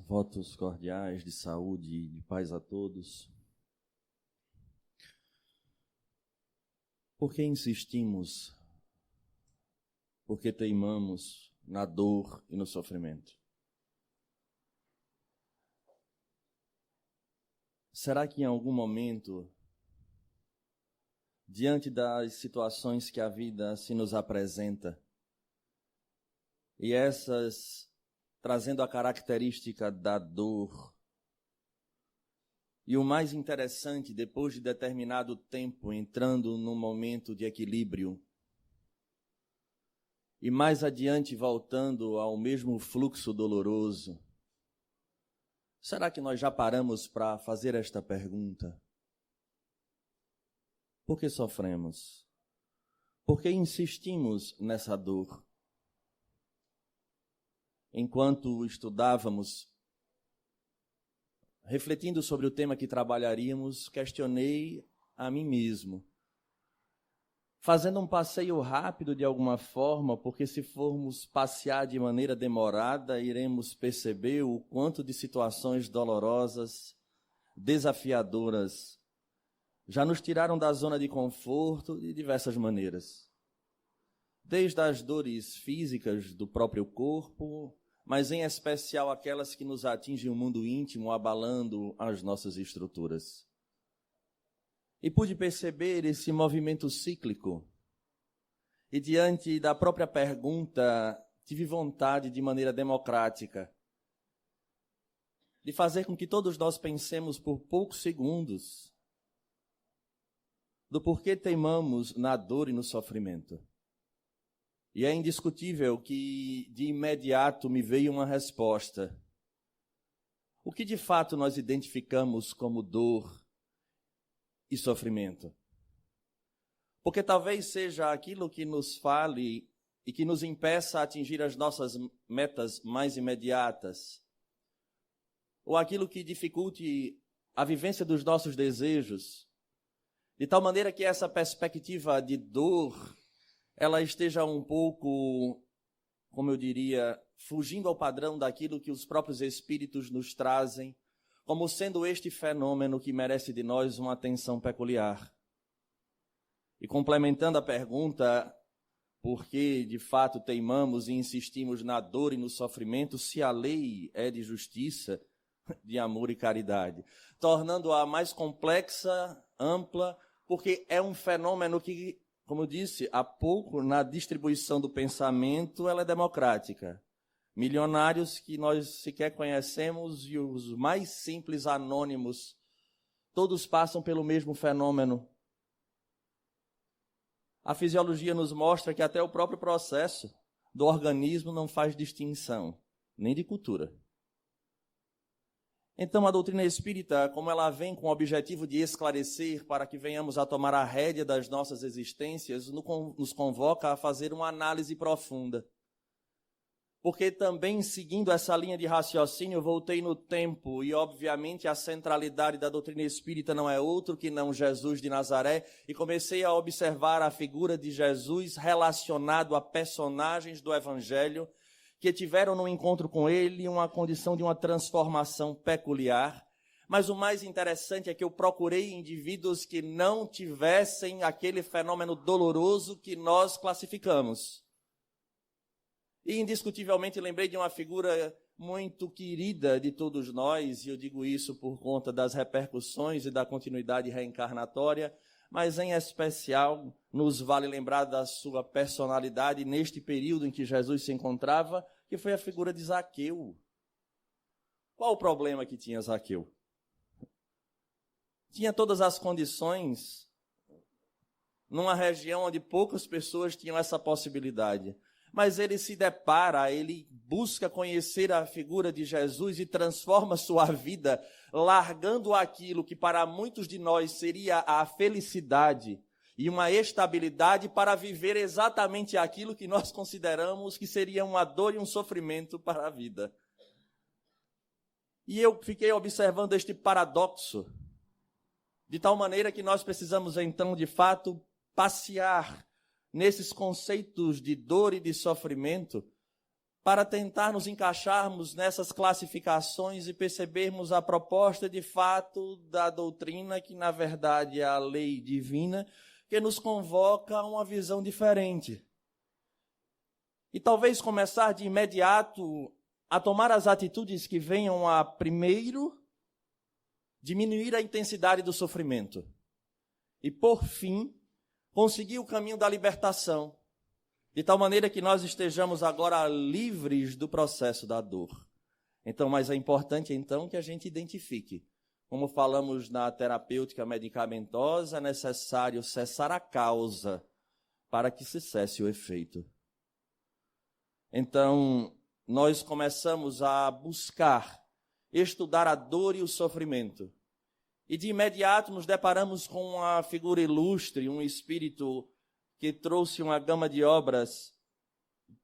Votos cordiais de saúde e de paz a todos. Por que insistimos? Por que teimamos na dor e no sofrimento? Será que em algum momento, diante das situações que a vida se nos apresenta, e essas trazendo a característica da dor, e o mais interessante, depois de determinado tempo, entrando num momento de equilíbrio, e mais adiante voltando ao mesmo fluxo doloroso, será que nós já paramos para fazer esta pergunta? Por que sofremos? Por que insistimos nessa dor? Enquanto estudávamos, refletindo sobre o tema que trabalharíamos, questionei a mim mesmo, fazendo um passeio rápido de alguma forma, porque se formos passear de maneira demorada, iremos perceber o quanto de situações dolorosas, desafiadoras, já nos tiraram da zona de conforto de diversas maneiras. Desde as dores físicas do próprio corpo, mas em especial aquelas que nos atingem o mundo íntimo, abalando as nossas estruturas. E pude perceber esse movimento cíclico. E diante da própria pergunta, tive vontade, de maneira democrática, de fazer com que todos nós pensemos por poucos segundos do porquê teimamos na dor e no sofrimento. E é indiscutível que, de imediato, me veio uma resposta. O que de fato nós identificamos como dor e sofrimento? Porque talvez seja aquilo que nos fale e que nos impeça a atingir as nossas metas mais imediatas, ou aquilo que dificulte a vivência dos nossos desejos, de tal maneira que essa perspectiva de dor ela esteja um pouco, como eu diria, fugindo ao padrão daquilo que os próprios espíritos nos trazem, como sendo este fenômeno que merece de nós uma atenção peculiar. E complementando a pergunta, por que de fato teimamos e insistimos na dor e no sofrimento, se a lei é de justiça, de amor e caridade, tornando-a mais complexa, ampla, porque é um fenômeno que, como eu disse há pouco, na distribuição do pensamento, ela é democrática. Milionários que nós sequer conhecemos e os mais simples anônimos, todos passam pelo mesmo fenômeno. A fisiologia nos mostra que até o próprio processo do organismo não faz distinção, nem de cultura. Então, a doutrina espírita, como ela vem com o objetivo de esclarecer para que venhamos a tomar a rédea das nossas existências, nos convoca a fazer uma análise profunda. Porque também, seguindo essa linha de raciocínio, voltei no tempo e, obviamente, a centralidade da doutrina espírita não é outro que não Jesus de Nazaré, e comecei a observar a figura de Jesus relacionado a personagens do Evangelho que tiveram no encontro com ele uma condição de uma transformação peculiar. Mas o mais interessante é que eu procurei indivíduos que não tivessem aquele fenômeno doloroso que nós classificamos. E indiscutivelmente lembrei de uma figura muito querida de todos nós, e eu digo isso por conta das repercussões e da continuidade reencarnatória, mas em especial nos vale lembrar da sua personalidade neste período em que Jesus se encontrava, que foi a figura de Zaqueu. Qual o problema que tinha Zaqueu? Tinha todas as condições numa região onde poucas pessoas tinham essa possibilidade. Mas ele se depara, ele busca conhecer a figura de Jesus e transforma sua vida, largando aquilo que para muitos de nós seria a felicidade e uma estabilidade, para viver exatamente aquilo que nós consideramos que seria uma dor e um sofrimento para a vida. E eu fiquei observando este paradoxo, de tal maneira que nós precisamos então, de fato, passear nesses conceitos de dor e de sofrimento, para tentar nos encaixarmos nessas classificações e percebermos a proposta de fato da doutrina, que na verdade é a lei divina, que nos convoca a uma visão diferente. E talvez começar de imediato a tomar as atitudes que venham a, primeiro, diminuir a intensidade do sofrimento. E, por fim, conseguir o caminho da libertação, de tal maneira que nós estejamos agora livres do processo da dor. Então, mas é importante, então, que a gente identifique. Como falamos na terapêutica medicamentosa, é necessário cessar a causa para que se cesse o efeito. Então, nós começamos a buscar, estudar a dor e o sofrimento. E de imediato nos deparamos com uma figura ilustre, um espírito que trouxe uma gama de obras,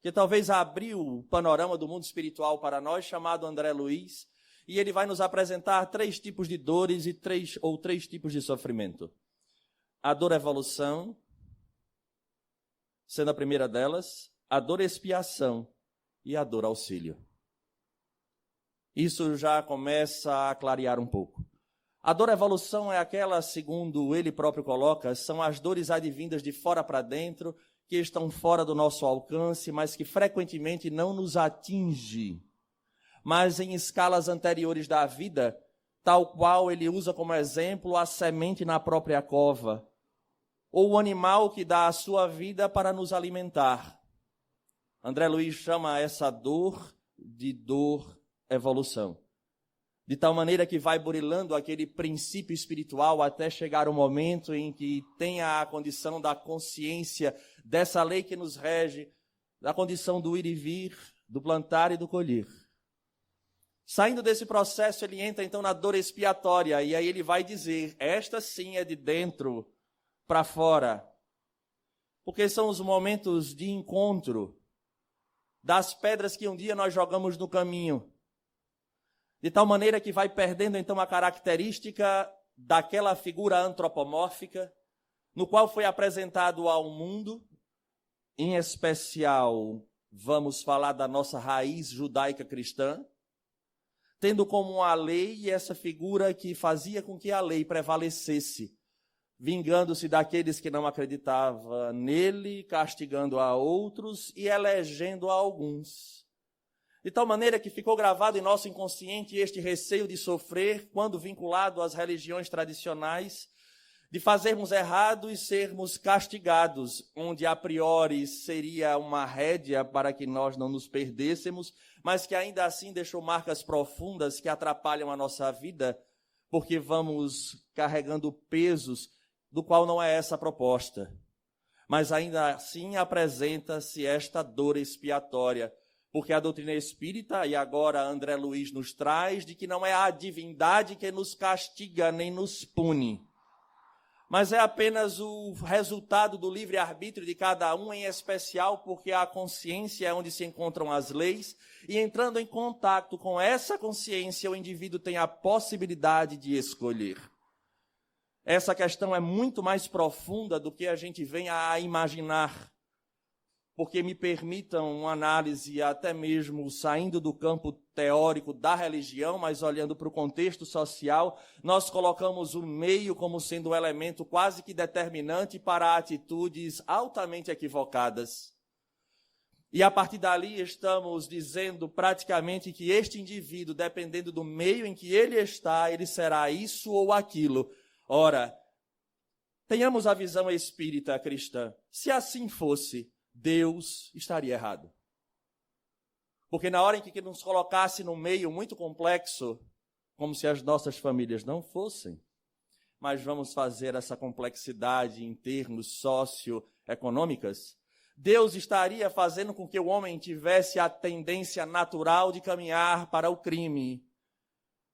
que talvez abriu o panorama do mundo espiritual para nós, chamado André Luiz, e ele vai nos apresentar 3 tipos de dores e 3 tipos de sofrimento. A dor-evolução, sendo a primeira delas, a dor-expiação e a dor-auxílio. Isso já começa a clarear um pouco. A dor-evolução é aquela, segundo ele próprio coloca, são as dores advindas de fora para dentro, que estão fora do nosso alcance, mas que frequentemente não nos atinge, mas em escalas anteriores da vida, tal qual ele usa como exemplo a semente na própria cova, ou o animal que dá a sua vida para nos alimentar. André Luiz chama essa dor de dor-evolução. De tal maneira que vai burilando aquele princípio espiritual até chegar o momento em que tenha a condição da consciência dessa lei que nos rege, da condição do ir e vir, do plantar e do colher. Saindo desse processo, ele entra então na dor expiatória, e aí ele vai dizer, esta sim é de dentro para fora, porque são os momentos de encontro das pedras que um dia nós jogamos no caminho, de tal maneira que vai perdendo então a característica daquela figura antropomórfica, no qual foi apresentado ao mundo, em especial, vamos falar da nossa raiz judaica cristã, tendo como a lei essa figura que fazia com que a lei prevalecesse, vingando-se daqueles que não acreditavam nele, castigando a outros e elegendo a alguns. De tal maneira que ficou gravado em nosso inconsciente este receio de sofrer, quando vinculado às religiões tradicionais, de fazermos errado e sermos castigados, onde a priori seria uma rédea para que nós não nos perdêssemos, mas que ainda assim deixou marcas profundas que atrapalham a nossa vida, porque vamos carregando pesos do qual não é essa a proposta. Mas ainda assim apresenta-se esta dor expiatória, porque a doutrina espírita, e agora André Luiz nos traz, de que não é a divindade que nos castiga nem nos pune, mas é apenas o resultado do livre-arbítrio de cada um, em especial porque a consciência é onde se encontram as leis, e entrando em contato com essa consciência, o indivíduo tem a possibilidade de escolher. Essa questão é muito mais profunda do que a gente vem a imaginar, porque me permitam uma análise até mesmo saindo do campo teórico da religião, mas olhando para o contexto social, nós colocamos o meio como sendo um elemento quase que determinante para atitudes altamente equivocadas. E a partir dali estamos dizendo praticamente que este indivíduo, dependendo do meio em que ele está, ele será isso ou aquilo. Ora, tenhamos a visão espírita cristã. Se assim fosse, Deus estaria errado. Porque na hora em que nos colocasse num meio muito complexo, como se as nossas famílias não fossem, mas vamos fazer essa complexidade em termos socioeconômicas, Deus estaria fazendo com que o homem tivesse a tendência natural de caminhar para o crime,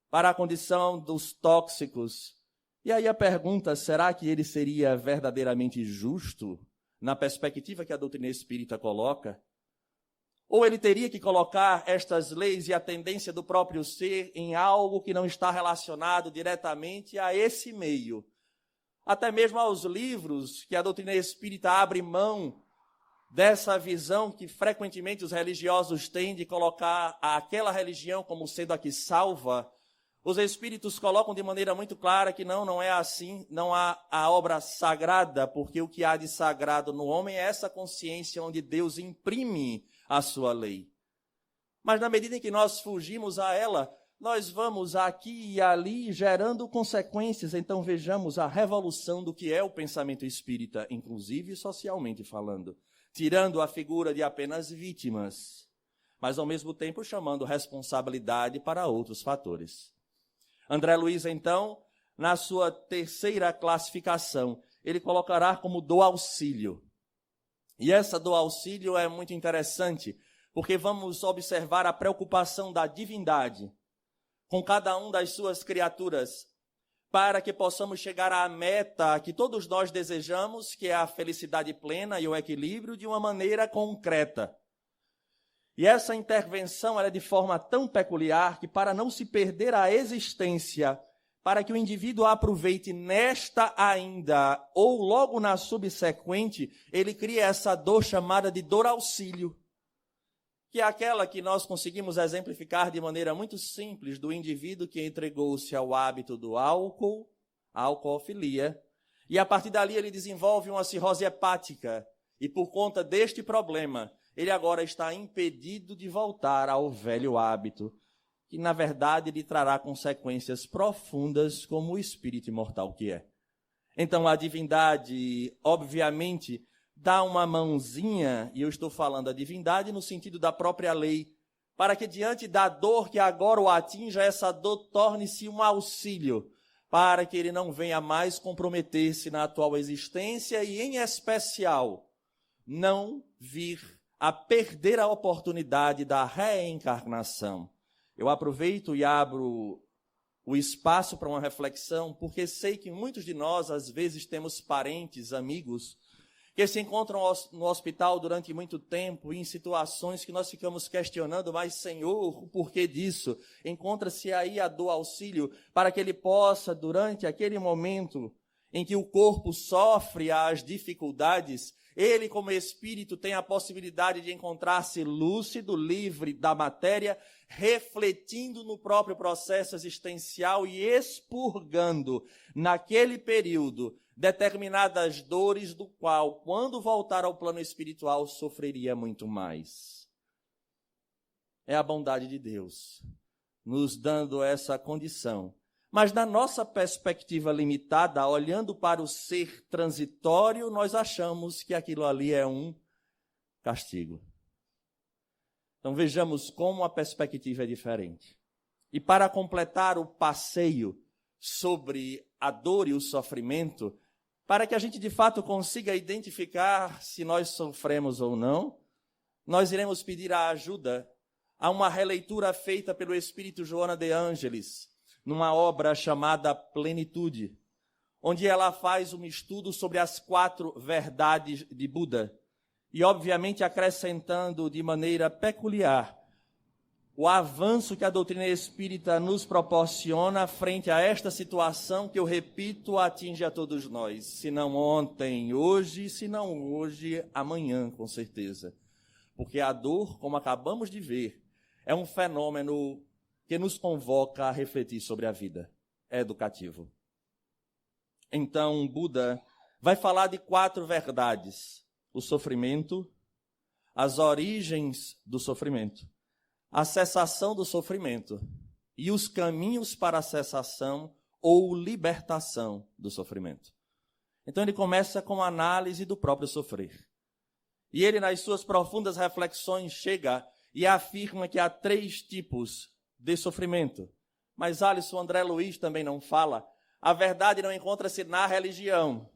para a condição dos tóxicos. E aí a pergunta, será que ele seria verdadeiramente justo na perspectiva que a doutrina espírita coloca? Ou ele teria que colocar estas leis e a tendência do próprio ser em algo que não está relacionado diretamente a esse meio? Até mesmo aos livros que a doutrina espírita abre mão dessa visão que frequentemente os religiosos têm de colocar aquela religião como sendo a que salva, os espíritos colocam de maneira muito clara que não é assim, não há a obra sagrada, porque o que há de sagrado no homem é essa consciência onde Deus imprime a sua lei. Mas na medida em que nós fugimos a ela, nós vamos aqui e ali gerando consequências. Então vejamos a revolução do que é o pensamento espírita, inclusive socialmente falando, tirando a figura de apenas vítimas, mas ao mesmo tempo chamando responsabilidade para outros fatores. André Luiz, então, na sua terceira classificação, ele colocará como do auxílio. E essa do auxílio é muito interessante, porque vamos observar a preocupação da divindade com cada uma das suas criaturas, para que possamos chegar à meta que todos nós desejamos, que é a felicidade plena e o equilíbrio, de uma maneira concreta. E essa intervenção ela é de forma tão peculiar que, para não se perder a existência, para que o indivíduo aproveite nesta ainda ou logo na subsequente, ele cria essa dor chamada de dor auxílio, que é aquela que nós conseguimos exemplificar de maneira muito simples do indivíduo que entregou-se ao hábito do álcool, a alcoofilia, e a partir dali ele desenvolve uma cirrose hepática, e por conta deste problema, ele agora está impedido de voltar ao velho hábito, que na verdade lhe trará consequências profundas como o espírito imortal que é. Então a divindade, obviamente, dá uma mãozinha, e eu estou falando a divindade no sentido da própria lei, para que diante da dor que agora o atinja, essa dor torne-se um auxílio, para que ele não venha mais comprometer-se na atual existência e, em especial, não vir a perder a oportunidade da reencarnação. Eu aproveito e abro o espaço para uma reflexão, porque sei que muitos de nós, às vezes, temos parentes, amigos, que se encontram no hospital durante muito tempo, em situações que nós ficamos questionando, mas, Senhor, o porquê disso? Encontra-se aí a do auxílio para que ele possa, durante aquele momento em que o corpo sofre as dificuldades, ele, como espírito, tem a possibilidade de encontrar-se lúcido, livre da matéria, refletindo no próprio processo existencial e expurgando, naquele período, determinadas dores do qual, quando voltar ao plano espiritual, sofreria muito mais. É a bondade de Deus nos dando essa condição. Mas na nossa perspectiva limitada, olhando para o ser transitório, nós achamos que aquilo ali é um castigo. Então vejamos como a perspectiva é diferente. E para completar o passeio sobre a dor e o sofrimento, para que a gente de fato consiga identificar se nós sofremos ou não, nós iremos pedir a ajuda a uma releitura feita pelo espírito Joana de Ângelis, numa obra chamada Plenitude, onde ela faz um estudo sobre as 4 verdades de Buda, e obviamente acrescentando de maneira peculiar o avanço que a doutrina espírita nos proporciona frente a esta situação que, eu repito, atinge a todos nós, se não ontem, hoje, se não hoje, amanhã, com certeza. Porque a dor, como acabamos de ver, é um fenômeno que nos convoca a refletir sobre a vida. É educativo. Então, Buda vai falar de 4 verdades: o sofrimento, as origens do sofrimento, a cessação do sofrimento e os caminhos para a cessação ou libertação do sofrimento. Então ele começa com a análise do próprio sofrer. E ele, nas suas profundas reflexões, chega e afirma que há 3 tipos de sofrimento. Mas Alisson, André Luiz também não fala. A verdade não encontra-se na religião,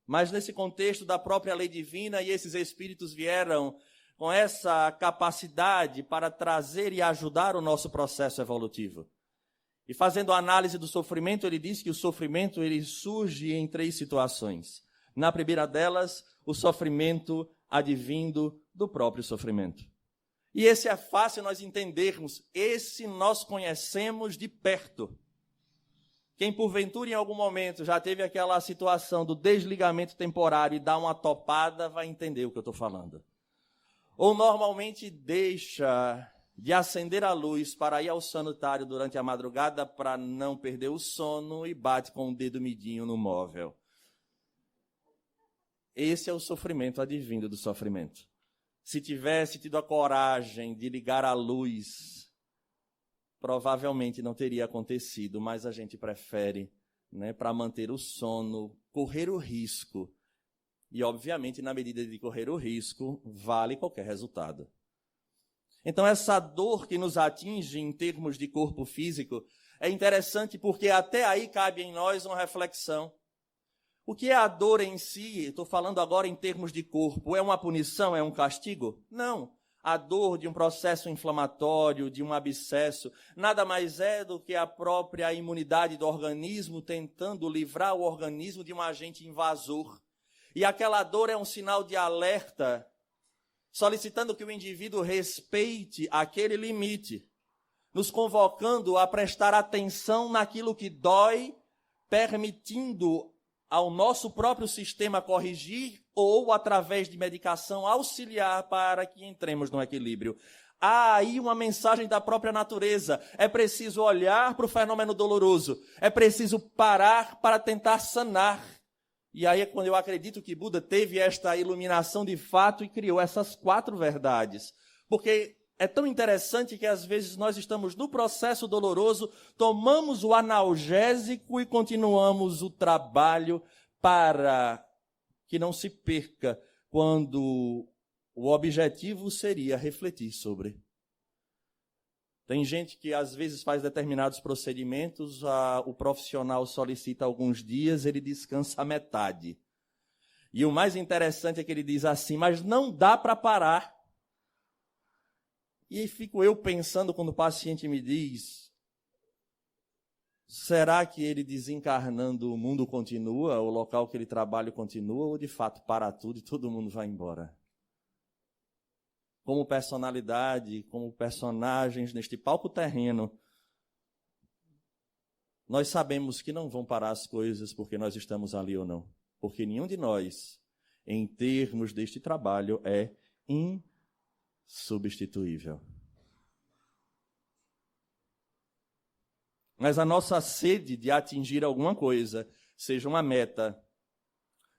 mas nesse contexto da própria lei divina, e esses espíritos vieram com essa capacidade para trazer e ajudar o nosso processo evolutivo. E fazendo a análise do sofrimento, ele diz que o sofrimento ele surge em 3 situações. Na primeira delas, o sofrimento advindo do próprio sofrimento. E esse é fácil nós entendermos, esse nós conhecemos de perto. Quem porventura em algum momento já teve aquela situação do desligamento temporário e dá uma topada, vai entender o que eu estou falando. Ou normalmente deixa de acender a luz para ir ao sanitário durante a madrugada para não perder o sono e bate com o dedo midinho no móvel. Esse é o sofrimento advindo do sofrimento. Se tivesse tido a coragem de ligar a luz, provavelmente não teria acontecido, mas a gente prefere, para manter o sono, correr o risco. E, obviamente, na medida de correr o risco, vale qualquer resultado. Então, essa dor que nos atinge em termos de corpo físico é interessante porque até aí cabe em nós uma reflexão. O que é a dor em si? Estou falando agora em termos de corpo. É uma punição? É um castigo? Não. A dor de um processo inflamatório, de um abscesso, nada mais é do que a própria imunidade do organismo tentando livrar o organismo de um agente invasor. E aquela dor é um sinal de alerta, solicitando que o indivíduo respeite aquele limite, nos convocando a prestar atenção naquilo que dói, permitindo ao nosso próprio sistema corrigir ou, através de medicação, auxiliar para que entremos no equilíbrio. Há aí uma mensagem da própria natureza. É preciso olhar para o fenômeno doloroso. É preciso parar para tentar sanar. E aí é quando eu acredito que Buda teve esta iluminação de fato e criou essas 4 verdades. Porque é tão interessante que às vezes nós estamos no processo doloroso, tomamos o analgésico e continuamos o trabalho para que não se perca quando o objetivo seria refletir sobre. Tem gente que às vezes faz determinados procedimentos, o profissional solicita alguns dias, ele descansa a metade. E o mais interessante é que ele diz assim, mas não dá para parar. E fico eu pensando quando o paciente me diz, será que ele desencarnando o mundo continua, o local que ele trabalha continua, ou de fato para tudo e todo mundo vai embora? Como personalidade, como personagens neste palco terreno, nós sabemos que não vão parar as coisas porque nós estamos ali ou não. Porque nenhum de nós, em termos deste trabalho, é insubstituível. Mas a nossa sede de atingir alguma coisa, seja uma meta,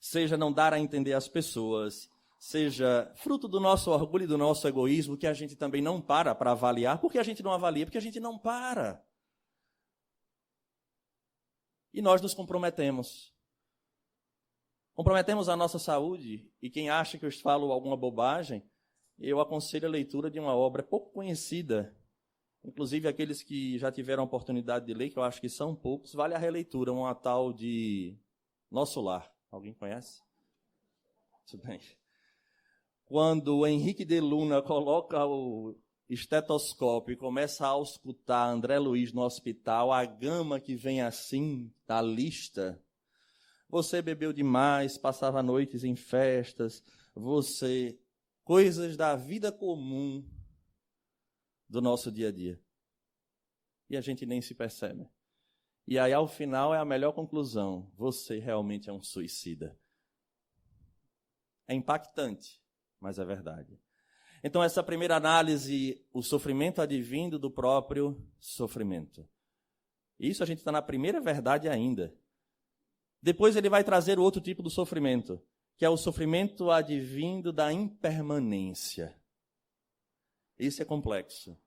seja não dar a entender às pessoas, seja fruto do nosso orgulho e do nosso egoísmo, que a gente também não para avaliar. Por que a gente não avalia? Porque a gente não para. E nós nos comprometemos. Comprometemos a nossa saúde, e quem acha que eu falo alguma bobagem, eu aconselho a leitura de uma obra pouco conhecida, inclusive aqueles que já tiveram a oportunidade de ler, que eu acho que são poucos, vale a releitura, uma tal de Nosso Lar. Alguém conhece? Tudo bem. Quando o Henrique de Luna coloca o estetoscópio e começa a auscultar André Luiz no hospital, a gama que vem assim, da lista, você bebeu demais, passava noites em festas, coisas da vida comum do nosso dia a dia. E a gente nem se percebe. E aí, ao final, é a melhor conclusão. Você realmente é um suicida. É impactante, mas é verdade. Então, essa primeira análise, o sofrimento advindo do próprio sofrimento. Isso a gente está na primeira verdade ainda. Depois ele vai trazer o outro tipo do sofrimento, que é o sofrimento advindo da impermanência. Isso é complexo.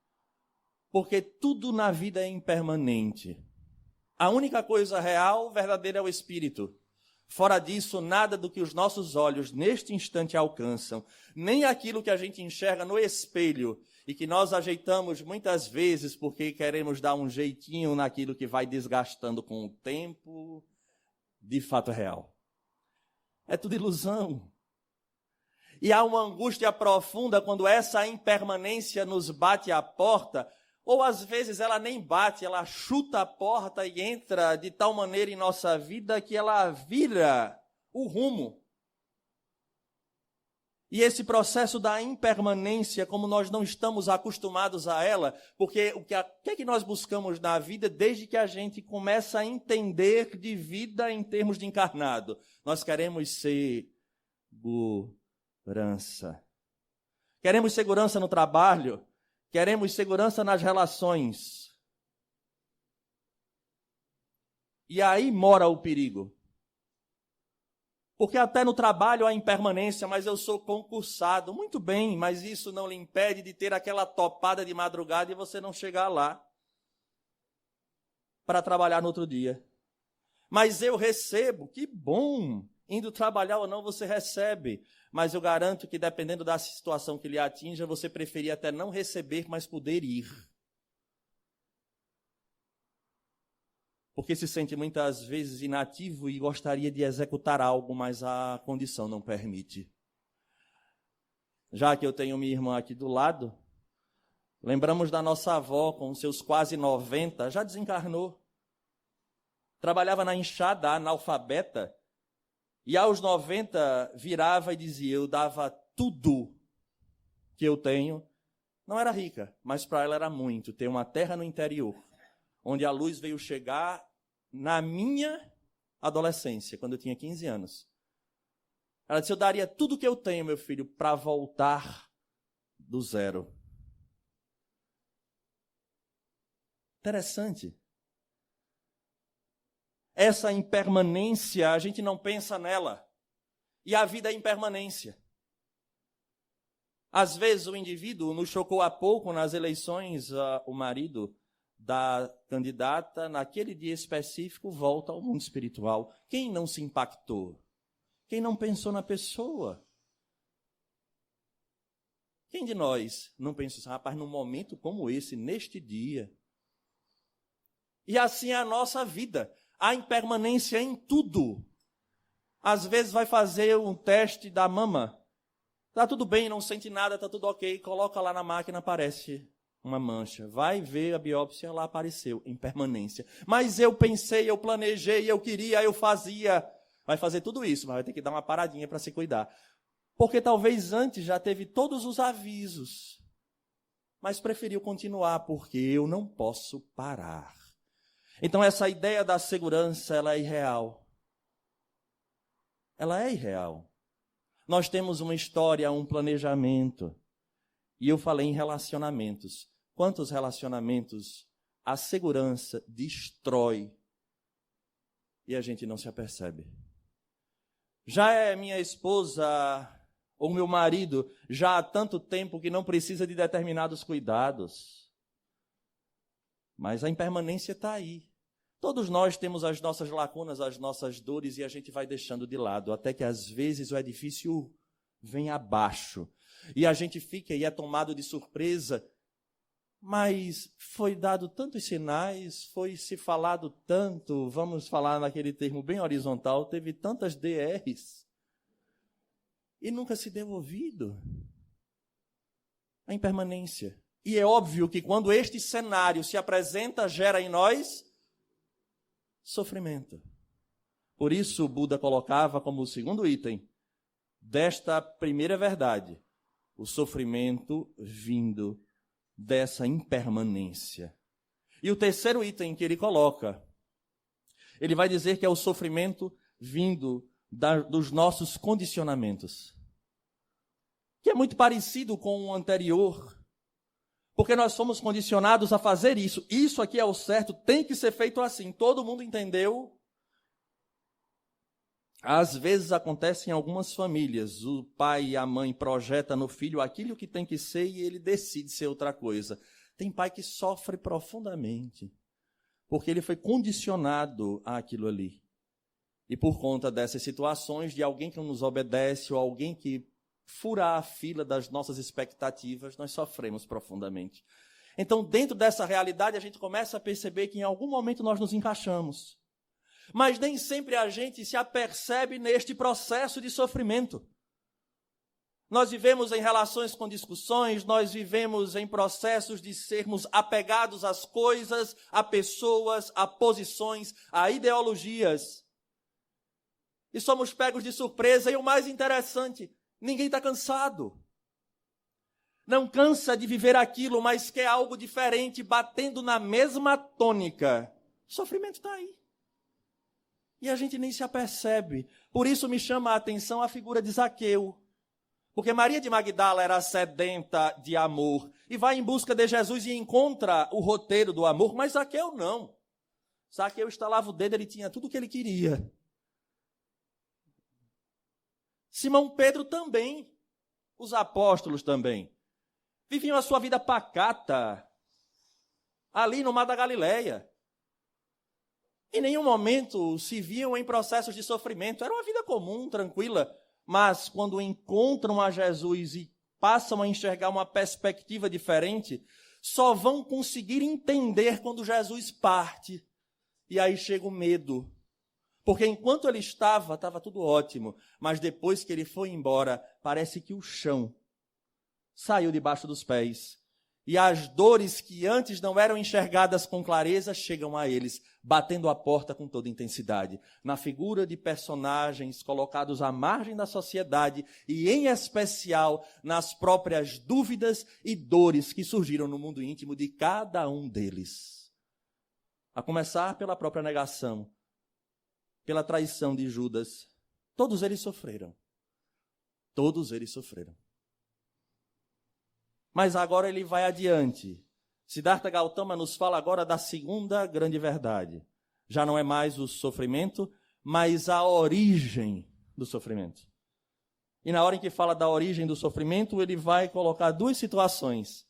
Porque tudo na vida é impermanente. A única coisa real, verdadeira, é o espírito. Fora disso, nada do que os nossos olhos neste instante alcançam, nem aquilo que a gente enxerga no espelho e que nós ajeitamos muitas vezes porque queremos dar um jeitinho naquilo que vai desgastando com o tempo, de fato é real. É tudo ilusão. E há uma angústia profunda quando essa impermanência nos bate à porta, ou às vezes ela nem bate, ela chuta a porta e entra de tal maneira em nossa vida que ela vira o rumo. E esse processo da impermanência, como nós não estamos acostumados a ela, porque o que é que nós buscamos na vida desde que a gente começa a entender de vida em termos de encarnado? Nós queremos segurança. Queremos segurança no trabalho, queremos segurança nas relações. E aí mora o perigo. Porque até no trabalho há impermanência, mas eu sou concursado. Muito bem, mas isso não lhe impede de ter aquela topada de madrugada e você não chegar lá para trabalhar no outro dia. Mas eu recebo, que bom! Indo trabalhar ou não, você recebe. Mas eu garanto que dependendo da situação que lhe atinja, você preferia até não receber, mas poder ir. Porque se sente muitas vezes inativo e gostaria de executar algo, mas a condição não permite. Já que eu tenho minha irmã aqui do lado, lembramos da nossa avó com seus quase 90, já desencarnou. Trabalhava na enxada, analfabeta, e aos 90 virava e dizia, eu dava tudo que eu tenho. Não era rica, mas para ela era muito, ter uma terra no interior, onde a luz veio chegar na minha adolescência, quando eu tinha 15 anos. Ela disse, eu daria tudo que eu tenho, meu filho, para voltar do zero. Interessante. Essa impermanência, a gente não pensa nela. E a vida é impermanência. Às vezes o indivíduo, nos chocou há pouco nas eleições, o marido da candidata, naquele dia específico, volta ao mundo espiritual. Quem não se impactou? Quem não pensou na pessoa? Quem de nós não pensou assim, rapaz, num momento como esse, neste dia? E assim é a nossa vida. Há impermanência em tudo. Às vezes vai fazer um teste da mama. Está tudo bem, não sente nada, está tudo ok. Coloca lá na máquina, aparece uma mancha. Vai ver a biópsia, lá apareceu, impermanência. Mas eu pensei, eu planejei, eu queria, eu fazia. Vai fazer tudo isso, mas vai ter que dar uma paradinha para se cuidar. Porque talvez antes já teve todos os avisos. Mas preferiu continuar, porque eu não posso parar. Então essa ideia da segurança, ela é irreal. Ela é irreal. Nós temos uma história, um planejamento. E eu falei em relacionamentos. Quantos relacionamentos a segurança destrói e a gente não se apercebe? Já é minha esposa ou meu marido já há tanto tempo que não precisa de determinados cuidados. Mas a impermanência está aí. Todos nós temos as nossas lacunas, as nossas dores, e a gente vai deixando de lado, até que às vezes o edifício vem abaixo. E a gente fica e é tomado de surpresa. Mas foi dado tantos sinais, foi se falado tanto, vamos falar naquele termo bem horizontal, teve tantas DRs. E nunca se deu ouvido. A impermanência. E é óbvio que quando este cenário se apresenta, gera em nós sofrimento. Por isso, o Buda colocava como segundo item desta primeira verdade, o sofrimento vindo dessa impermanência. E o terceiro item que ele coloca, ele vai dizer que é o sofrimento vindo dos nossos condicionamentos, que é muito parecido com o anterior, porque nós somos condicionados a fazer isso. Isso aqui é o certo, tem que ser feito assim. Todo mundo entendeu? Às vezes acontece em algumas famílias. O pai e a mãe projetam no filho aquilo que tem que ser e ele decide ser outra coisa. Tem pai que sofre profundamente, porque ele foi condicionado àquilo ali. E por conta dessas situações, de alguém que não nos obedece ou alguém que furar a fila das nossas expectativas, nós sofremos profundamente. Então, dentro dessa realidade, a gente começa a perceber que em algum momento nós nos encaixamos. Mas nem sempre a gente se apercebe neste processo de sofrimento. Nós vivemos em relações com discussões, nós vivemos em processos de sermos apegados às coisas, a pessoas, a posições, a ideologias. E somos pegos de surpresa, e o mais interessante Ninguém está cansado. Não cansa de viver aquilo, mas quer algo diferente, batendo na mesma tônica. O sofrimento está aí. E a gente nem se apercebe. Por isso me chama a atenção a figura de Zaqueu. Porque Maria de Magdala era sedenta de amor e vai em busca de Jesus e encontra o roteiro do amor, mas Zaqueu não. Zaqueu estalava o dedo, ele tinha tudo o que ele queria. Simão Pedro também, os apóstolos também, viviam a sua vida pacata, ali no Mar da Galileia. Em nenhum momento se viam em processos de sofrimento, era uma vida comum, tranquila, mas quando encontram a Jesus e passam a enxergar uma perspectiva diferente, só vão conseguir entender quando Jesus parte. E aí chega o medo. Porque enquanto ele estava tudo ótimo. Mas depois que ele foi embora, parece que o chão saiu debaixo dos pés. E as dores que antes não eram enxergadas com clareza chegam a eles, batendo a porta com toda intensidade. Na figura de personagens colocados à margem da sociedade e, em especial, nas próprias dúvidas e dores que surgiram no mundo íntimo de cada um deles. A começar pela própria negação, pela traição de Judas. Todos eles sofreram. Todos eles sofreram. Mas agora ele vai adiante. Siddhartha Gautama nos fala agora da segunda grande verdade. Já não é mais o sofrimento, mas a origem do sofrimento. E na hora em que fala da origem do sofrimento, ele vai colocar duas situações.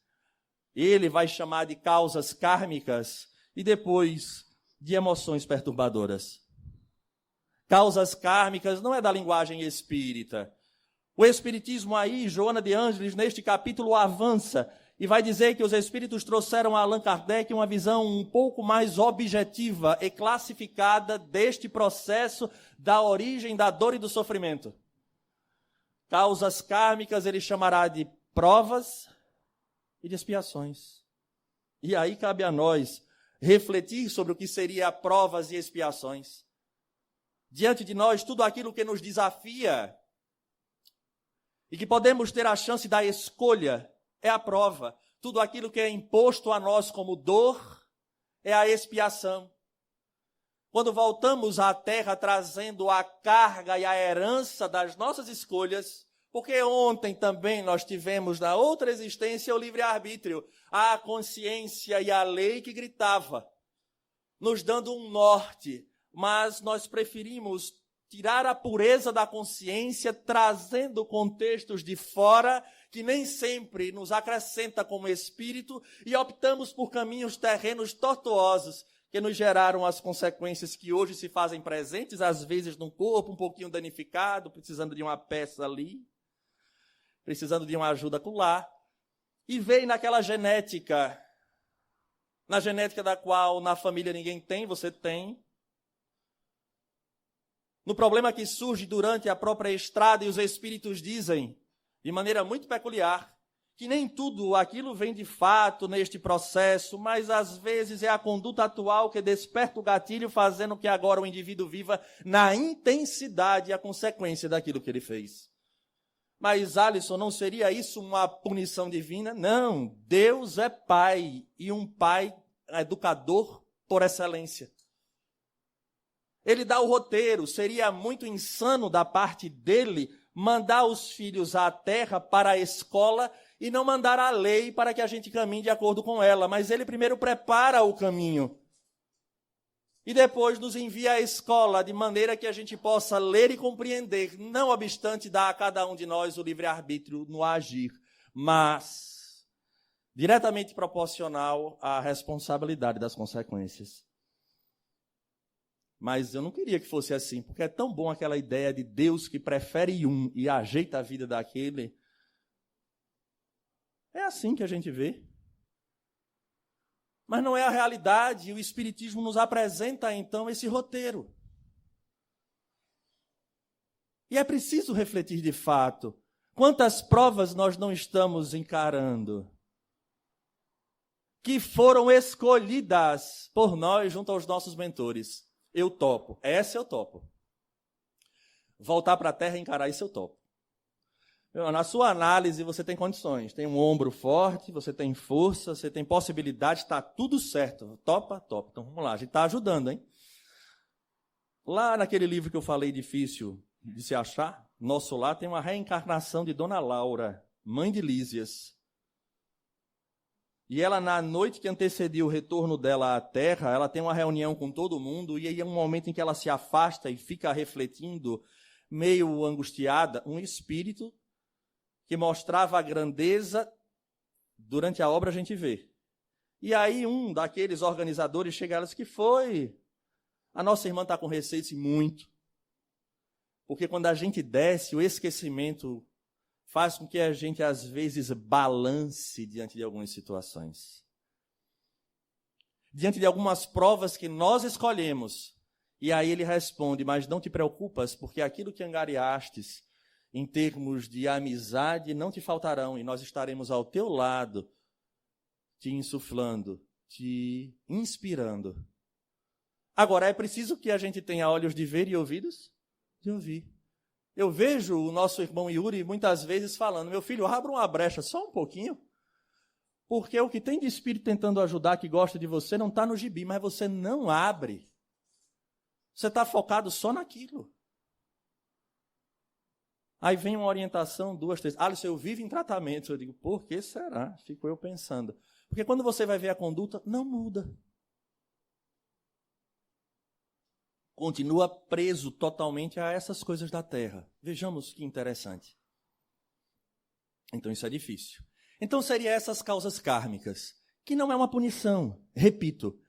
Ele vai chamar de causas kármicas e depois de emoções perturbadoras. Causas kármicas não é da linguagem espírita. O espiritismo aí, Joana de Ângeles, neste capítulo avança e vai dizer que os espíritos trouxeram a Allan Kardec uma visão um pouco mais objetiva e classificada deste processo da origem da dor e do sofrimento. Causas kármicas ele chamará de provas e de expiações. E aí cabe a nós refletir sobre o que seria provas e expiações. Diante de nós, tudo aquilo que nos desafia e que podemos ter a chance da escolha é a prova. Tudo aquilo que é imposto a nós como dor é a expiação. Quando voltamos à terra trazendo a carga e a herança das nossas escolhas, porque ontem também nós tivemos na outra existência o livre-arbítrio, a consciência e a lei que gritava, nos dando um norte, mas nós preferimos tirar a pureza da consciência, trazendo contextos de fora, que nem sempre nos acrescenta como espírito, e optamos por caminhos terrenos tortuosos, que nos geraram as consequências que hoje se fazem presentes, às vezes num corpo um pouquinho danificado, precisando de uma peça ali, precisando de uma ajuda acolá, e veio naquela genética, na genética da qual na família ninguém tem, você tem, no problema que surge durante a própria estrada, e os espíritos dizem, de maneira muito peculiar, que nem tudo aquilo vem de fato neste processo, mas às vezes é a conduta atual que desperta o gatilho, fazendo que agora o indivíduo viva na intensidade e a consequência daquilo que ele fez. Mas, Alisson, não seria isso uma punição divina? Não, Deus é pai, e um pai educador por excelência. Ele dá o roteiro, seria muito insano da parte dele mandar os filhos à terra para a escola e não mandar a lei para que a gente caminhe de acordo com ela, mas ele primeiro prepara o caminho e depois nos envia à escola de maneira que a gente possa ler e compreender, não obstante dar a cada um de nós o livre-arbítrio no agir, mas diretamente proporcional à responsabilidade das consequências. Mas eu não queria que fosse assim, porque é tão bom aquela ideia de Deus que prefere um e ajeita a vida daquele. É assim que a gente vê. Mas não é a realidade, e o Espiritismo nos apresenta, então, esse roteiro. E é preciso refletir de fato, quantas provas nós não estamos encarando, que foram escolhidas por nós junto aos nossos mentores. Eu topo, essa eu topo. Voltar para a terra e encarar isso eu topo. Na sua análise, você tem condições. Tem um ombro forte, você tem força, você tem possibilidade, está tudo certo. Topa, topa. Então, vamos lá, a gente está ajudando, hein? Lá naquele livro que eu falei, difícil de se achar, Nosso Lar, tem uma reencarnação de Dona Laura, mãe de Lísias. E ela, na noite que antecedia o retorno dela à Terra, ela tem uma reunião com todo mundo, e aí é um momento em que ela se afasta e fica refletindo, meio angustiada, um espírito que mostrava a grandeza, durante a obra a gente vê. E aí um daqueles organizadores chega e ela diz que foi. A nossa irmã está com receio, disse muito. Porque quando a gente desce, o esquecimento faz com que a gente, às vezes, balance diante de algumas situações. Diante de algumas provas que nós escolhemos. E aí ele responde, mas não te preocupas, porque aquilo que angariastes, em termos de amizade, não te faltarão, e nós estaremos ao teu lado, te insuflando, te inspirando. Agora, é preciso que a gente tenha olhos de ver e ouvidos de ouvir. Eu vejo o nosso irmão Yuri muitas vezes falando, meu filho, abra uma brecha só um pouquinho, porque o que tem de espírito tentando ajudar, que gosta de você, não está no gibi, mas você não abre. Você está focado só naquilo. Aí vem uma orientação, 2, 3. Alisson, eu vivo em tratamento. Eu digo, por que será? Fico eu pensando. Porque quando você vai ver a conduta, não muda. Continua preso totalmente a essas coisas da terra. Vejamos que interessante. Então isso é difícil. Então seriam essas causas kármicas, que não é uma punição. Repito,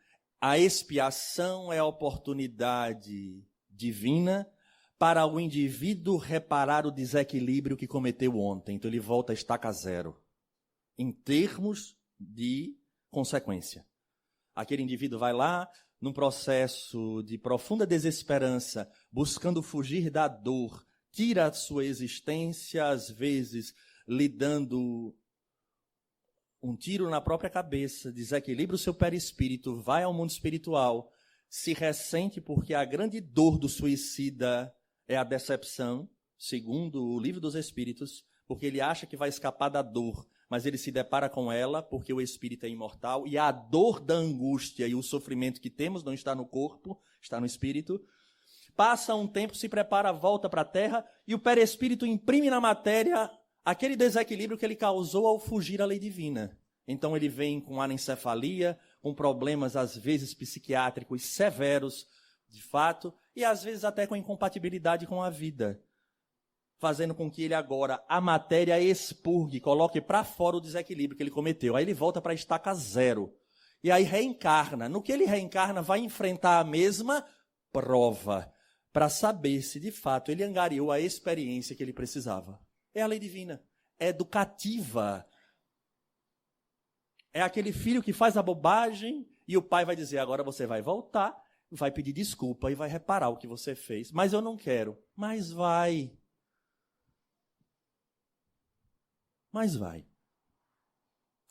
a expiação é a oportunidade divina para o indivíduo reparar o desequilíbrio que cometeu ontem. Então ele volta a estaca zero, em termos de consequência. Aquele indivíduo vai lá, num processo de profunda desesperança, buscando fugir da dor, tira a sua existência, às vezes lhe dando um tiro na própria cabeça, desequilibra o seu perispírito, vai ao mundo espiritual, se ressente porque a grande dor do suicida é a decepção, segundo o Livro dos Espíritos, porque ele acha que vai escapar da dor, mas ele se depara com ela porque o espírito é imortal e a dor da angústia e o sofrimento que temos não está no corpo, está no espírito. Passa um tempo, se prepara, volta para a terra e o perispírito imprime na matéria aquele desequilíbrio que ele causou ao fugir à lei divina. Então ele vem com anencefalia, com problemas às vezes psiquiátricos severos, de fato, e às vezes até com incompatibilidade com a vida, fazendo com que ele agora, a matéria expurgue, coloque para fora o desequilíbrio que ele cometeu. Aí ele volta para a estaca zero. E aí reencarna. No que ele reencarna, vai enfrentar a mesma prova, para saber se de fato ele angariou a experiência que ele precisava. É a lei divina, é educativa. É aquele filho que faz a bobagem e o pai vai dizer, agora você vai voltar, vai pedir desculpa e vai reparar o que você fez. Mas eu não quero. Mas vai. Mas vai.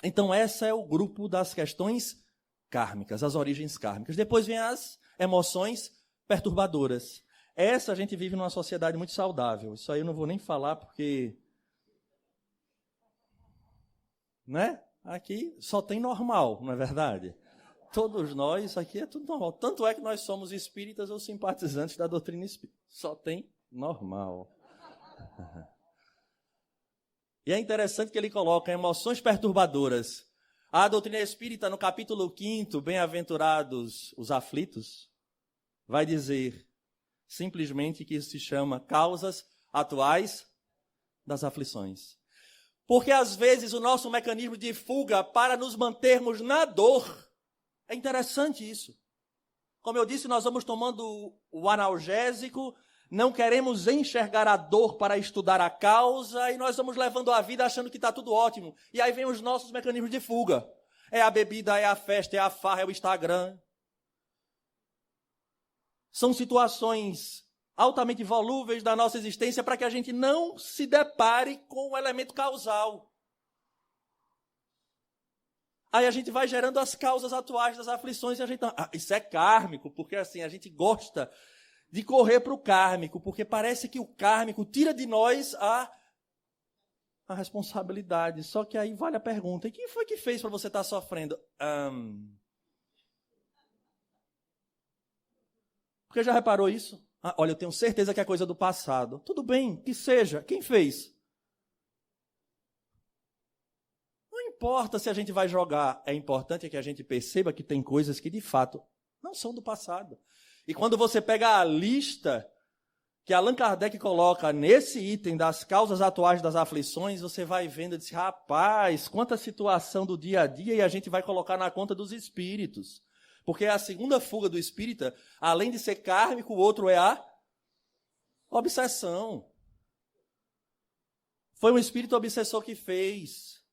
Então, essa é o grupo das questões kármicas, as origens kármicas. Depois vem as emoções perturbadoras. Essa a gente vive numa sociedade muito saudável. Isso aí eu não vou nem falar porque... né? Aqui só tem normal, não é verdade? Todos nós, aqui é tudo normal. Tanto é que nós somos espíritas ou simpatizantes da doutrina espírita. Só tem normal. E é interessante que ele coloca emoções perturbadoras. A doutrina espírita, no capítulo 5, Bem-aventurados os aflitos, vai dizer simplesmente que isso se chama causas atuais das aflições. Porque às vezes o nosso mecanismo de fuga para nos mantermos na dor, é interessante isso. Como eu disse, nós vamos tomando o analgésico, não queremos enxergar a dor para estudar a causa e nós vamos levando a vida achando que está tudo ótimo. E aí vem os nossos mecanismos de fuga. É a bebida, é a festa, é a farra, é o Instagram. São situações altamente volúveis da nossa existência para que a gente não se depare com o elemento causal. Aí a gente vai gerando as causas atuais das aflições e a gente... isso é kármico, porque assim, a gente gosta de correr para o kármico, porque parece que o kármico tira de nós a responsabilidade. Só que aí vale a pergunta, e quem foi que fez para você estar sofrendo? Porque já reparou isso? Olha, eu tenho certeza que é coisa do passado. Tudo bem, que seja. Quem fez? Não importa se a gente vai jogar. É importante que a gente perceba que tem coisas que, de fato, não são do passado. E quando você pega a lista que Allan Kardec coloca nesse item das causas atuais das aflições, você vai vendo e diz, rapaz, quanta situação do dia a dia, e a gente vai colocar na conta dos espíritos. Porque a segunda fuga do espírita, além de ser kármico, o outro é a obsessão. Foi um espírito obsessor que fez.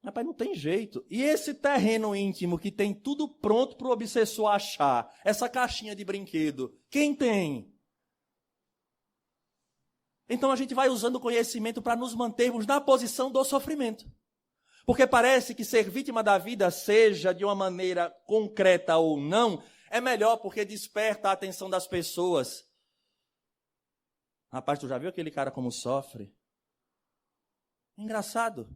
Rapaz, não tem jeito. E esse terreno íntimo que tem tudo pronto para o obsessor achar, essa caixinha de brinquedo, quem tem? Então a gente vai usando o conhecimento para nos mantermos na posição do sofrimento. Porque parece que ser vítima da vida, seja de uma maneira concreta ou não, é melhor porque desperta a atenção das pessoas. Rapaz, tu já viu aquele cara como sofre? Engraçado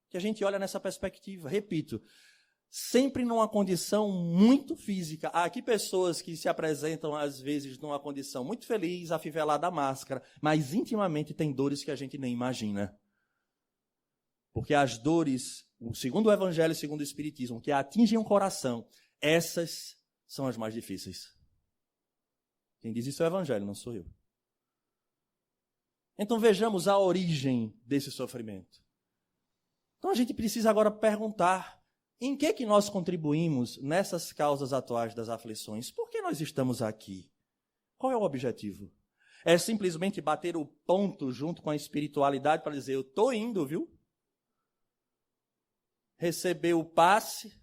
que a gente olha nessa perspectiva. Repito, sempre numa condição muito física. Há aqui pessoas que se apresentam, às vezes, numa condição muito feliz, afivelada à máscara, mas intimamente tem dores que a gente nem imagina. Porque as dores, segundo o Evangelho e segundo o Espiritismo, que atingem o coração, essas são as mais difíceis. Quem diz isso é o Evangelho, não sou eu. Então vejamos a origem desse sofrimento. Então a gente precisa agora perguntar, em que nós contribuímos nessas causas atuais das aflições? Por que nós estamos aqui? Qual é o objetivo? É simplesmente bater o ponto junto com a espiritualidade para dizer, eu estou indo, viu? Receber o passe,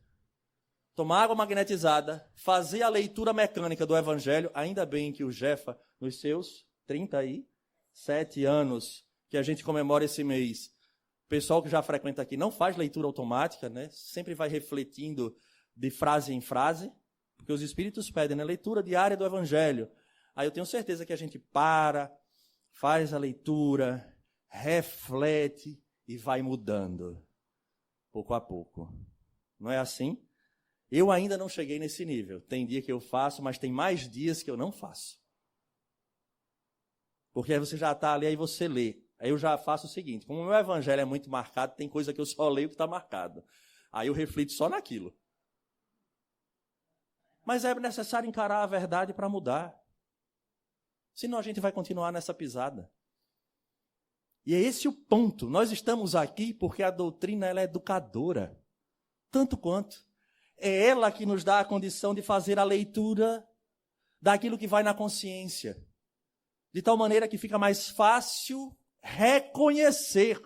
tomar água magnetizada, fazer a leitura mecânica do Evangelho, ainda bem que o Jefa, nos seus 37 anos, que a gente comemora esse mês, o pessoal que já frequenta aqui não faz leitura automática, né? Sempre vai refletindo de frase em frase, porque os espíritos pedem, né? Leitura diária do Evangelho. Aí eu tenho certeza que a gente para, faz a leitura, reflete e vai mudando. Pouco a pouco. Não é assim? Eu ainda não cheguei nesse nível. Tem dia que eu faço, mas tem mais dias que eu não faço. Porque aí você já está ali, aí você lê. Aí eu já faço o seguinte, como o meu evangelho é muito marcado, tem coisa que eu só leio que está marcado. Aí eu reflito só naquilo. Mas é necessário encarar a verdade para mudar. Senão a gente vai continuar nessa pisada. E é esse o ponto. Nós estamos aqui porque a doutrina ela é educadora. Tanto quanto. É ela que nos dá a condição de fazer a leitura daquilo que vai na consciência. De tal maneira que fica mais fácil reconhecer.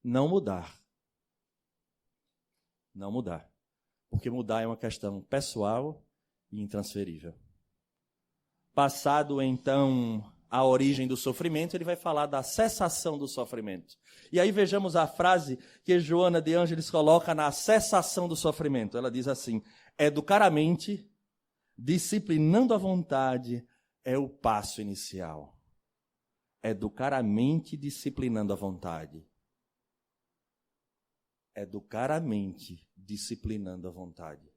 Não mudar. Não mudar. Porque mudar é uma questão pessoal e intransferível. Passado, então, a origem do sofrimento, ele vai falar da cessação do sofrimento. E aí vejamos a frase que Joana de Ângeles coloca na cessação do sofrimento. Ela diz assim, educar a mente, disciplinando a vontade, é o passo inicial. Educar a mente, disciplinando a vontade. Educar a mente, disciplinando a vontade.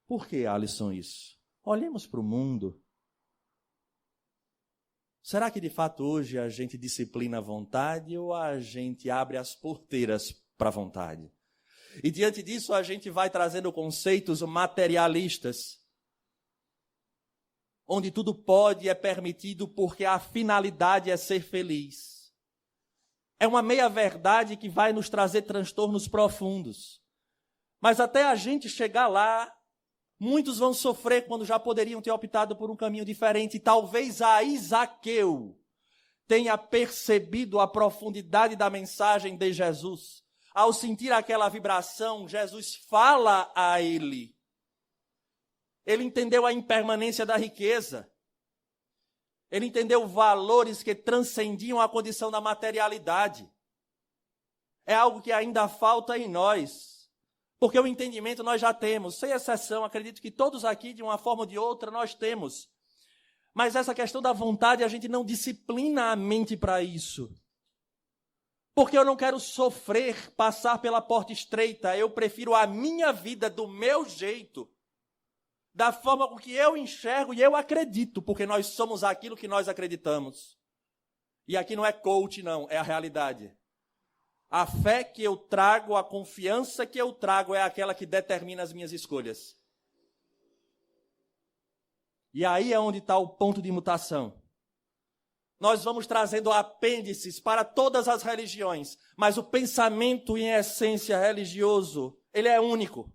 Por que, Alisson, isso? Olhemos para o mundo. Será que de fato hoje a gente disciplina a vontade ou a gente abre as porteiras para a vontade? E diante disso a gente vai trazendo conceitos materialistas, onde tudo pode e é permitido porque a finalidade é ser feliz. É uma meia-verdade que vai nos trazer transtornos profundos. Mas até a gente chegar lá, muitos vão sofrer quando já poderiam ter optado por um caminho diferente. Talvez aí Zaqueu tenha percebido a profundidade da mensagem de Jesus. Ao sentir aquela vibração, Jesus fala a ele. Ele entendeu a impermanência da riqueza. Ele entendeu valores que transcendiam a condição da materialidade. É algo que ainda falta em nós. Porque o entendimento nós já temos, sem exceção, acredito que todos aqui, de uma forma ou de outra, nós temos. Mas essa questão da vontade, a gente não disciplina a mente para isso. Porque eu não quero sofrer, passar pela porta estreita. Eu prefiro a minha vida do meu jeito, da forma com que eu enxergo e eu acredito, porque nós somos aquilo que nós acreditamos. E aqui não é coach, não, é a realidade. A fé que eu trago, a confiança que eu trago é aquela que determina as minhas escolhas. E aí é onde está o ponto de mutação. Nós vamos trazendo apêndices para todas as religiões, mas o pensamento em essência religioso, ele é único,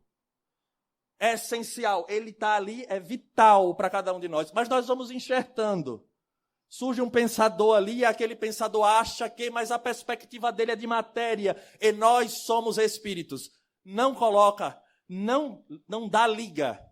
é essencial, ele está ali, é vital para cada um de nós, mas nós vamos enxertando. Surge um pensador ali e aquele pensador acha que, mas a perspectiva dele é de matéria e nós somos espíritos. Não coloca, não dá liga.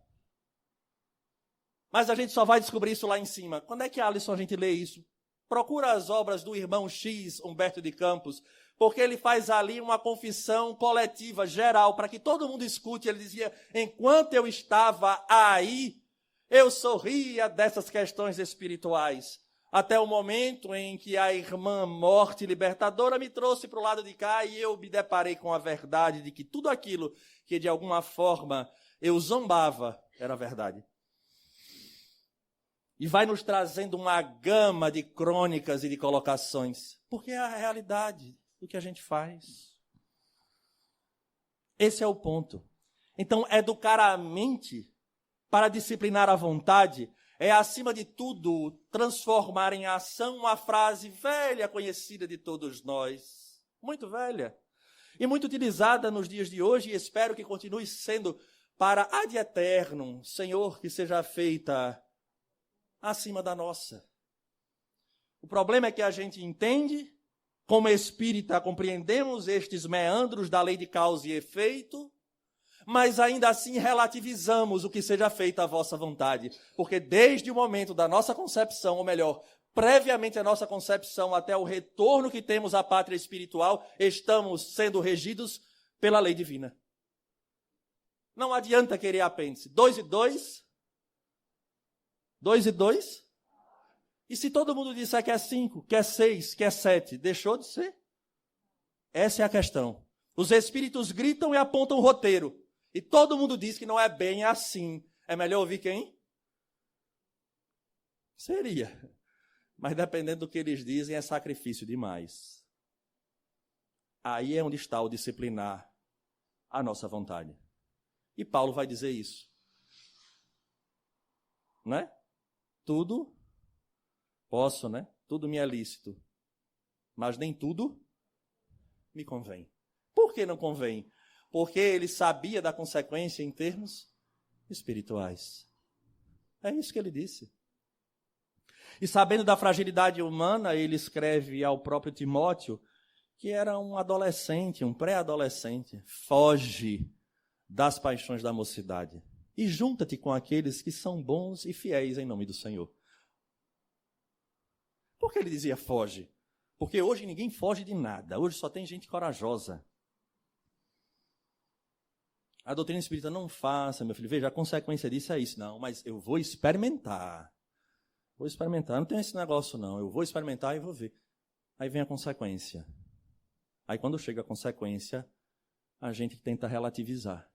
Mas a gente só vai descobrir isso lá em cima. Quando é que, Alisson, a gente lê isso? Procura as obras do irmão X, Humberto de Campos, porque ele faz ali uma confissão coletiva, geral, para que todo mundo escute. Ele dizia, enquanto eu estava aí, eu sorria dessas questões espirituais. Até o momento em que a irmã morte libertadora me trouxe para o lado de cá e eu me deparei com a verdade de que tudo aquilo que de alguma forma eu zombava era verdade. E vai nos trazendo uma gama de crônicas e de colocações, porque é a realidade do que a gente faz. Esse é o ponto. Então, educar a mente para disciplinar a vontade é, acima de tudo, transformar em ação uma frase velha, conhecida de todos nós. Muito velha. E muito utilizada nos dias de hoje, e espero que continue sendo para ad eternum. Senhor, que seja feita acima da nossa. O problema é que a gente entende, como espírita compreendemos estes meandros da lei de causa e efeito, mas ainda assim relativizamos o que seja feita a vossa vontade, porque desde o momento da nossa concepção, ou melhor, previamente à nossa concepção, até o retorno que temos à pátria espiritual, estamos sendo regidos pela lei divina. Não adianta querer apêndice. 2 e 2... 2 e 2? E se todo mundo disser que é 5, que é 6, que é 7, deixou de ser? Essa é a questão. Os espíritos gritam e apontam o roteiro. E todo mundo diz que não é bem assim. É melhor ouvir quem? Seria. Mas dependendo do que eles dizem, é sacrifício demais. Aí é onde está o disciplinar a nossa vontade. E Paulo vai dizer isso. Não é? Tudo posso, né? Tudo me é lícito. Mas nem tudo me convém. Por que não convém? Porque ele sabia da consequência em termos espirituais. É isso que ele disse. E sabendo da fragilidade humana, ele escreve ao próprio Timóteo, que era um adolescente, um pré-adolescente. Foge das paixões da mocidade. E junta-te com aqueles que são bons e fiéis em nome do Senhor. Por que ele dizia foge? Porque hoje ninguém foge de nada. Hoje só tem gente corajosa. A doutrina espírita não faça, meu filho. Veja, a consequência disso é isso. Não, mas eu vou experimentar. Vou experimentar. Não tem esse negócio, não. Eu vou experimentar e vou ver. Aí vem a consequência. Aí quando chega a consequência, a gente tenta relativizar.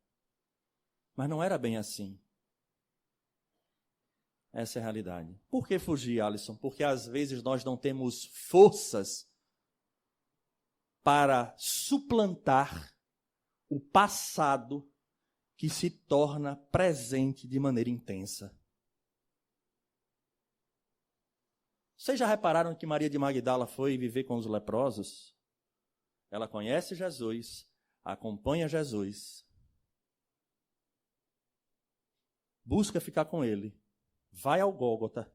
Mas não era bem assim. Essa é a realidade. Por que fugir, Alisson? Porque às vezes nós não temos forças para suplantar o passado que se torna presente de maneira intensa. Vocês já repararam que Maria de Magdala foi viver com os leprosos? Ela conhece Jesus, acompanha Jesus, busca ficar com ele, vai ao Gólgota,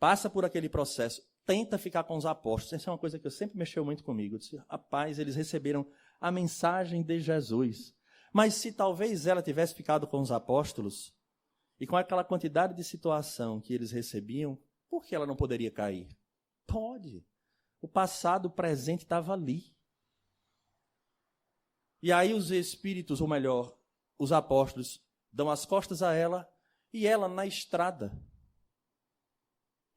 passa por aquele processo, tenta ficar com os apóstolos. Essa é uma coisa que eu sempre mexeu muito comigo. Eu disse, rapaz, eles receberam a mensagem de Jesus. Mas se talvez ela tivesse ficado com os apóstolos, e com aquela quantidade de situação que eles recebiam, por que ela não poderia cair? Pode. O passado, o presente estava ali. E aí os espíritos, ou melhor, os apóstolos, dão as costas a ela, e ela, na estrada,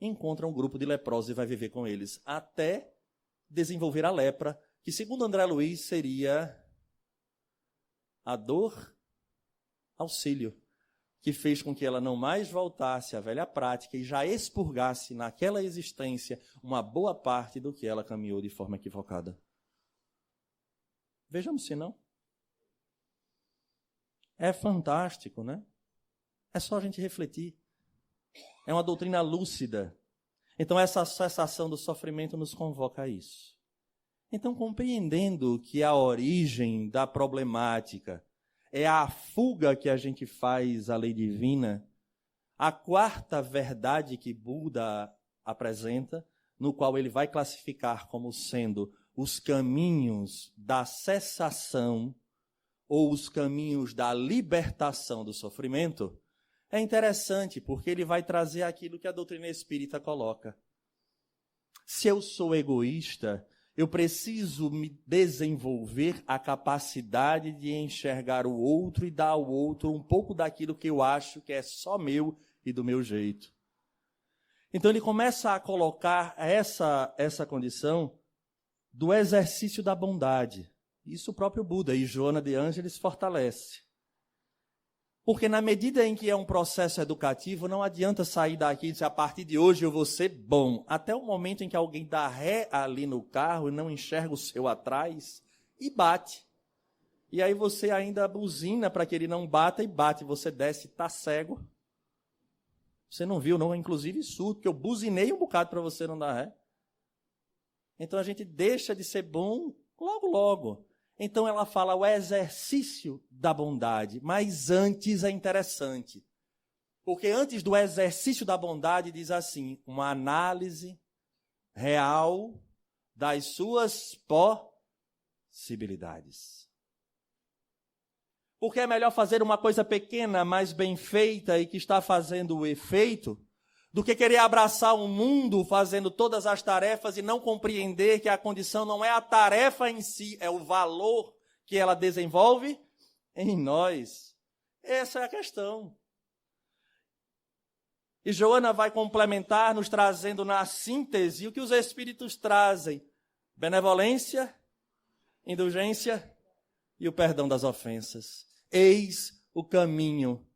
encontra um grupo de leprosos e vai viver com eles, até desenvolver a lepra, que segundo André Luiz seria a dor auxílio, que fez com que ela não mais voltasse à velha prática e já expurgasse naquela existência uma boa parte do que ela caminhou de forma equivocada. Vejamos se não. É fantástico, né? É só a gente refletir. É uma doutrina lúcida. Então, essa cessação do sofrimento nos convoca a isso. Então, compreendendo que a origem da problemática é a fuga que a gente faz à lei divina, a quarta verdade que Buda apresenta, no qual ele vai classificar como sendo os caminhos da cessação ou os caminhos da libertação do sofrimento, é interessante porque ele vai trazer aquilo que a doutrina espírita coloca. Se eu sou egoísta, eu preciso me desenvolver a capacidade de enxergar o outro e dar ao outro um pouco daquilo que eu acho que é só meu e do meu jeito. Então ele começa a colocar essa condição do exercício da bondade. Isso o próprio Buda e Joana de Ângeles fortalece. Porque na medida em que é um processo educativo, não adianta sair daqui e dizer, a partir de hoje eu vou ser bom. Até o momento em que alguém dá ré ali no carro e não enxerga o seu atrás e bate. E aí você ainda buzina para que ele não bata e bate. Você desce e está cego. Você não viu, não, inclusive surdo, porque eu buzinei um bocado para você não dar ré. Então a gente deixa de ser bom logo, logo. Então ela fala o exercício da bondade, mas antes é interessante. Porque antes do exercício da bondade diz assim, uma análise real das suas possibilidades. Porque é melhor fazer uma coisa pequena, mas bem feita e que está fazendo o efeito, do que querer abraçar o mundo fazendo todas as tarefas e não compreender que a condição não é a tarefa em si, é o valor que ela desenvolve em nós. Essa é a questão. E Joana vai complementar, nos trazendo na síntese o que os Espíritos trazem: benevolência, indulgência e o perdão das ofensas. Eis o caminho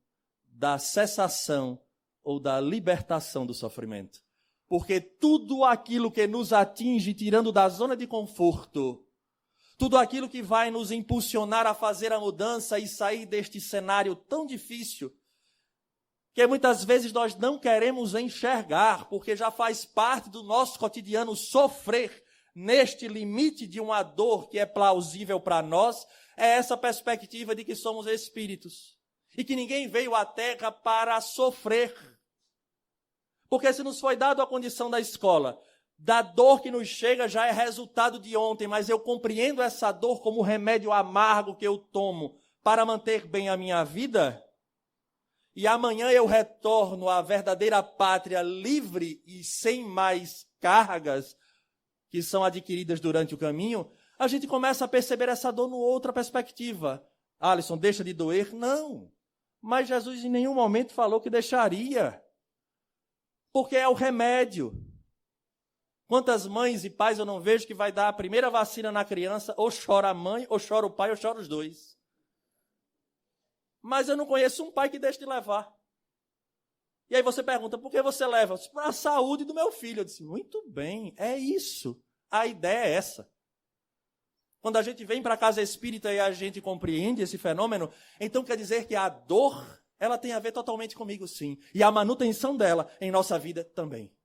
da cessação ou da libertação do sofrimento. Porque tudo aquilo que nos atinge, tirando da zona de conforto, tudo aquilo que vai nos impulsionar a fazer a mudança e sair deste cenário tão difícil, que muitas vezes nós não queremos enxergar, porque já faz parte do nosso cotidiano sofrer neste limite de uma dor que é plausível para nós, é essa perspectiva de que somos espíritos e que ninguém veio à Terra para sofrer. Porque se nos foi dado a condição da escola, da dor que nos chega já é resultado de ontem, mas eu compreendo essa dor como remédio amargo que eu tomo para manter bem a minha vida, e amanhã eu retorno à verdadeira pátria livre e sem mais cargas que são adquiridas durante o caminho, a gente começa a perceber essa dor numa outra perspectiva. Alisson, deixa de doer? Não. Mas Jesus em nenhum momento falou que deixaria. Porque é o remédio. Quantas mães e pais eu não vejo que vai dar a primeira vacina na criança, ou chora a mãe, ou chora o pai, ou chora os dois. Mas eu não conheço um pai que deixe de levar. E aí você pergunta, por que você leva? Para a saúde do meu filho. Eu disse, muito bem, é isso. A ideia é essa. Quando a gente vem para a casa espírita e a gente compreende esse fenômeno, então quer dizer que a dor, ela tem a ver totalmente comigo, sim. E a manutenção dela em nossa vida também.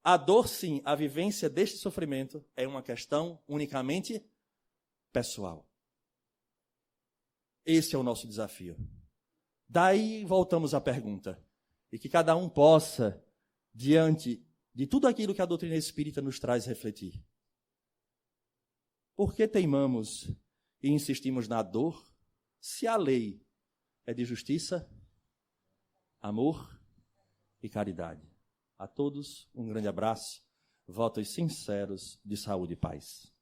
A dor, sim, a vivência deste sofrimento é uma questão unicamente pessoal. Esse é o nosso desafio. Daí voltamos à pergunta. E que cada um possa, diante de tudo aquilo que a doutrina espírita nos traz refletir. Por que teimamos e insistimos na dor, se a lei é de justiça, amor e caridade? A todos, um grande abraço, votos sinceros de saúde e paz.